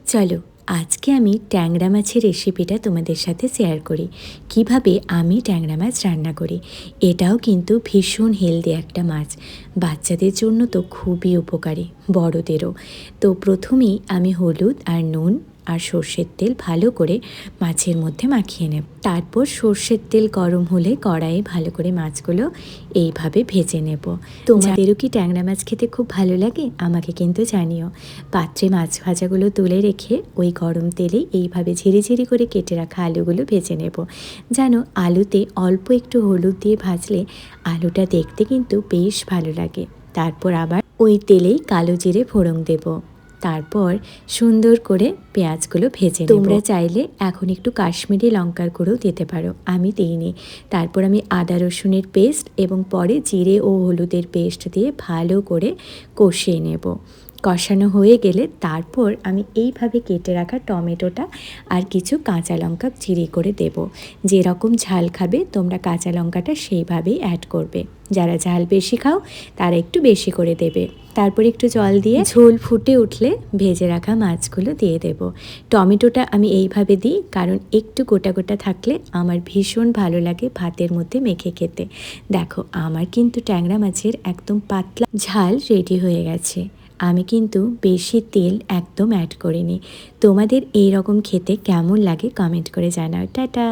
চলো আজকে আমি ট্যাংরা মাছের রেসিপিটা তোমাদের সাথে শেয়ার করি কিভাবে আমি ট্যাংরা মাছ রান্না করি। এটাও কিন্তু ভীষণ হেলদি একটা মাছ, বাচ্চাদের জন্য তো খুবই উপকারী, বড়দেরও। তো প্রথমেই আমি হলুদ আর নুন আর সর্ষের তেল ভালো করে মাছের মধ্যে মাখিয়ে নেব। তারপর সর্ষের তেল গরম হলে কড়াইয়ে ভালো করে মাছগুলো এইভাবে ভেজে নেব। তোমাদেরও কি ট্যাংরা মাছ খেতে খুব ভালো লাগে? আমাকে কিন্তু জানিও। পাত্রে মাছ ভাজাগুলো তুলে রেখে ওই গরম তেলে এইভাবে ঝিরিঝিরি করে কেটে রাখা আলুগুলো ভেজে নেব। জানো, আলুতে অল্প একটু হলুদ দিয়ে ভাজলে আলুটা দেখতে কিন্তু বেশ ভালো লাগে। তারপর আবার ওই তেলেই কালো জিরে ফোড়ন দেব। তারপর সুন্দর করে পেঁয়াজগুলো ভেজে নেব। তোমরা চাইলে এখন একটু কাশ্মীরি লঙ্কার গুঁড়ো দিতে পারো, আমি দিইনি। তারপর আমি আদা রসুনের পেস্ট এবং পরে জিরে ও হলুদের পেস্ট দিয়ে ভালো করে কষিয়ে নেব। কষানো হয়ে গেলে তারপর আমি এইভাবে কেটে রাখা টমেটোটা আর কিছু কাঁচা লঙ্কা চিড়ে করে দেব। যেরকম ঝাল খাবে তোমরা কাঁচা লঙ্কাটা সেইভাবেই অ্যাড করবে। যারা ঝাল বেশি খাও তারা একটু বেশি করে দেবে। তারপর একটু জল দিয়ে ঝোল ফুটে উঠলে ভেজে রাখা মাছগুলো দিয়ে দেব। টমেটোটা আমি এইভাবে দিই কারণ একটু গোটা গোটা থাকলে আমার ভীষণ ভালো লাগে ভাতের মধ্যে মেখে খেতে। দেখো, আমার কিন্তু ট্যাংরা মাছের একদম পাতলা ঝাল রেডি হয়ে গেছে। আমি কিন্তু বেশি তেল একদম অ্যাড করিনি। তোমাদের এই রকম খেতে কেমন লাগে কমেন্ট করে জানাও। টাটা।